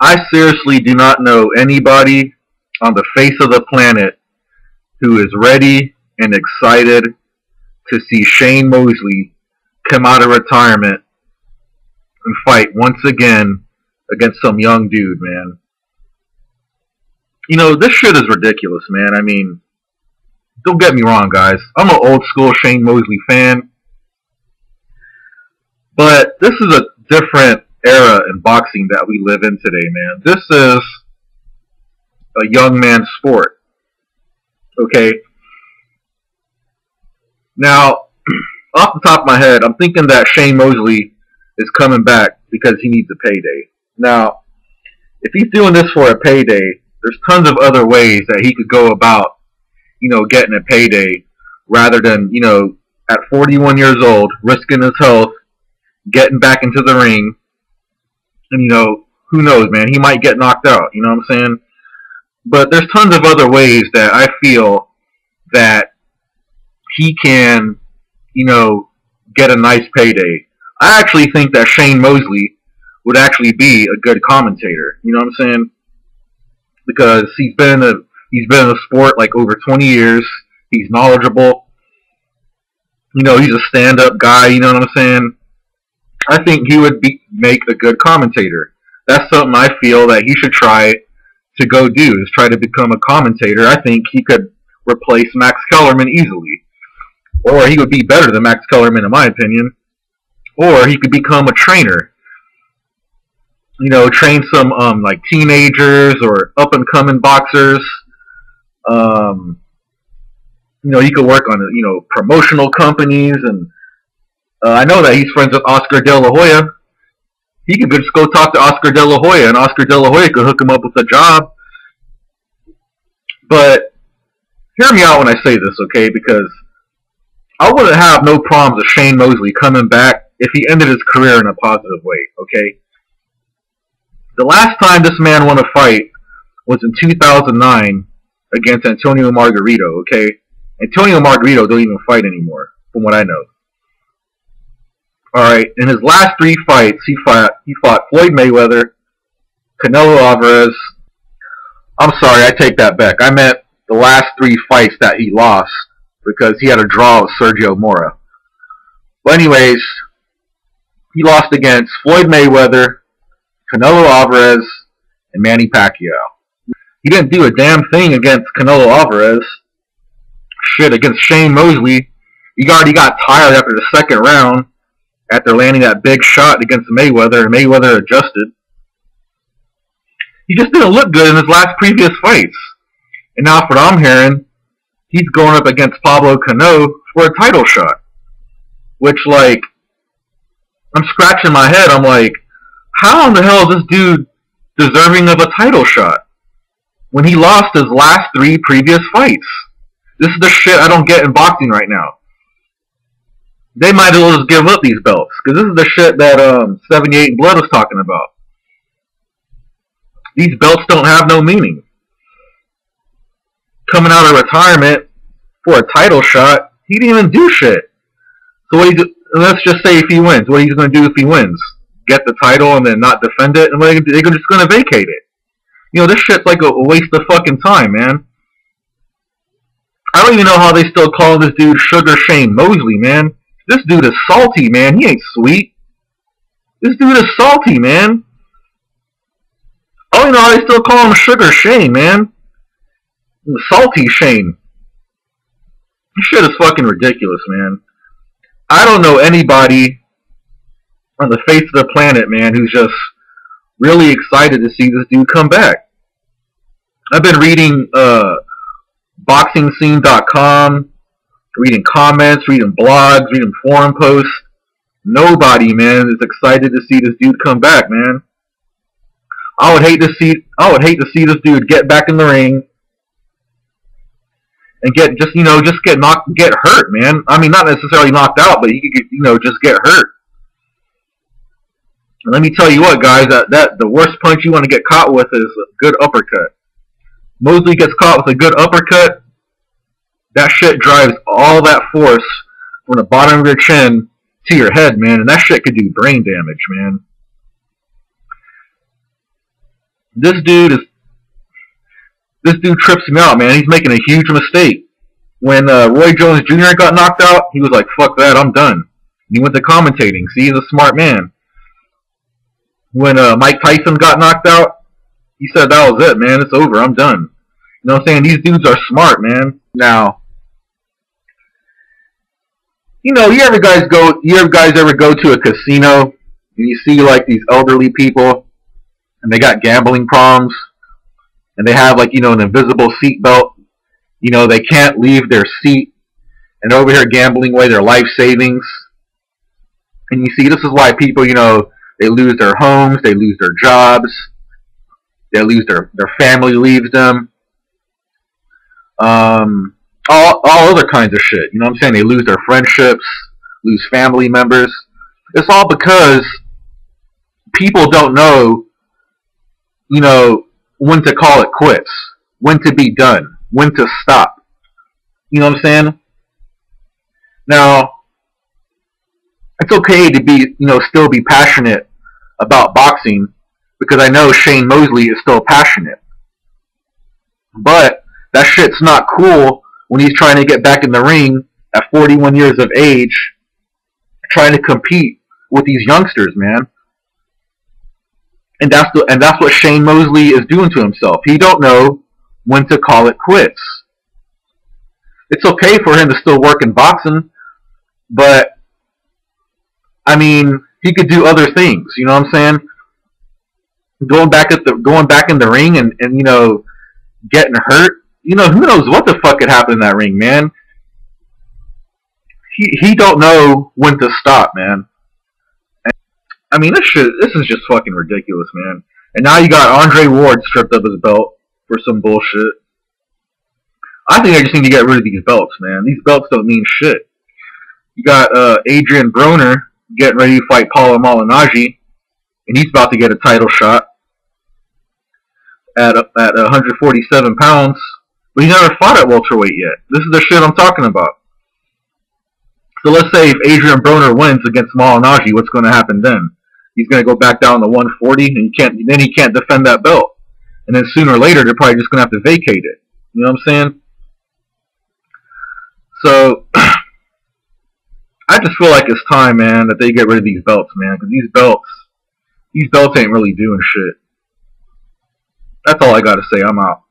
I seriously do not know anybody on the face of the planet who is ready and excited to see Shane Mosley come out of retirement and fight once again against some young dude, man. You know, this shit is ridiculous, man. I mean, don't get me wrong, guys. I'm an old school Shane Mosley fan. But this is a different era in boxing that we live in today, man. This is a young man's sport. Okay? Now, off the top of my head, I'm thinking that Shane Mosley is coming back because he needs a payday. Now, if he's doing this for a payday, there's tons of other ways that he could go about, you know, getting a payday rather than, you know, at 41 years old, risking his health, getting back into the ring, and, you know, who knows, man, he might get knocked out, you know what I'm saying? But there's tons of other ways that I feel that he can, you know, get a nice payday. I actually think that Shane Mosley would actually be a good commentator, you know what I'm saying? Because he's been in the sport like over 20 years. He's knowledgeable. You know, he's a stand-up guy, you know what I'm saying? I think he would make a good commentator. That's something I feel that he should try to go do, is try to become a commentator. I think he could replace Max Kellerman easily. Or he would be better than Max Kellerman, in my opinion. Or he could become a trainer. You know, train some like teenagers or up-and-coming boxers. You know, he could work on, you know, promotional companies, and I know that he's friends with Oscar De La Hoya. He could just go talk to Oscar De La Hoya, and Oscar De La Hoya could hook him up with a job. But hear me out when I say this, okay? Because I wouldn't have no problems with Shane Mosley coming back if he ended his career in a positive way, okay? The last time this man won a fight was in 2009 against Antonio Margarito, okay? Antonio Margarito don't even fight anymore, from what I know. Alright, in his last 3 fights, he fought Floyd Mayweather, Canelo Alvarez. I'm sorry, I take that back. I meant the last 3 fights that he lost, because he had a draw with Sergio Mora. But anyways, he lost against Floyd Mayweather, Canelo Alvarez, and Manny Pacquiao. He didn't do a damn thing against Canelo Alvarez. Shit, against Shane Mosley, he already got tired after the second round, after landing that big shot against Mayweather, and Mayweather adjusted. He just didn't look good in his last previous fights. And now, from what I'm hearing, he's going up against Pablo Cano for a title shot. Which, like, I'm scratching my head. I'm like, how in the hell is this dude deserving of a title shot when he lost his last 3 previous fights? This is the shit I don't get in boxing right now. They might as well just give up these belts, because this is the shit that 78 and Blood was talking about. These belts don't have no meaning. Coming out of retirement for a title shot, he didn't even do shit. So let's just say if he wins, what are you going to do if he wins? Get the title and then not defend it? And they're just going to vacate it. You know, this shit's like a waste of fucking time, man. I don't even know how they still call this dude Sugar Shane Mosley, man. This dude is salty, man. He ain't sweet. This dude is salty, man. I don't even know how they still call him Sugar Shane, man. Salty Shane. This shit is fucking ridiculous, man. I don't know anybody on the face of the planet, man, who's just really excited to see this dude come back. I've been reading BoxingScene.com, reading comments, reading blogs, reading forum posts. Nobody, man, is excited to see this dude come back, man. I would hate to see this dude get back in the ring and get hurt, man. I mean, not necessarily knocked out, but he could, you know, just get hurt. And let me tell you what, guys, that the worst punch you want to get caught with is a good uppercut. Mosley gets caught with a good uppercut. That shit drives all that force from the bottom of your chin to your head, man, and that shit could do brain damage, man. This dude is this dude trips me out, man. He's making a huge mistake. When Roy Jones Jr. got knocked out, he was like, "Fuck that, I'm done." And he went to commentating. See, he's a smart man. When Mike Tyson got knocked out, he said, "That was it, man. It's over. I'm done." You know what I'm saying? These dudes are smart, man. Now, you ever guys ever go to a casino and you see like these elderly people and they got gambling problems and they have like, an invisible seat belt. They can't leave their seat and they're over here gambling away their life savings. And you see, this is why people, they lose their homes, they lose their jobs, they lose their family leaves them. All other kinds of shit. You know what I'm saying? They lose their friendships, lose family members. It's all because people don't know, when to call it quits, when to be done, when to stop. You know what I'm saying? Now, it's okay to be, still be passionate about boxing because I know Shane Mosley is still passionate. But that shit's not cool when he's trying to get back in the ring at 41 years of age, trying to compete with these youngsters, man. And that's what Shane Mosley is doing to himself. He don't know when to call it quits. It's okay for him to still work in boxing, but I mean, he could do other things. You know what I'm saying? Going back in the ring and getting hurt. Who knows what the fuck could happen in that ring, man. He don't know when to stop, man. I mean, this is just fucking ridiculous, man. And now you got Andre Ward stripped of his belt for some bullshit. I think I just need to get rid of these belts, man. These belts don't mean shit. You got Adrian Broner getting ready to fight Paulo Malignaggi, and he's about to get a title shot at 147 pounds. But he never fought at welterweight yet. This is the shit I'm talking about. So let's say if Adrian Broner wins against Malignaggi, what's going to happen then? He's going to go back down to 140, and he can't defend that belt. And then sooner or later, they're probably just going to have to vacate it. You know what I'm saying? So I just feel like it's time, man, that they get rid of these belts, man. Because these belts ain't really doing shit. That's all I got to say. I'm out.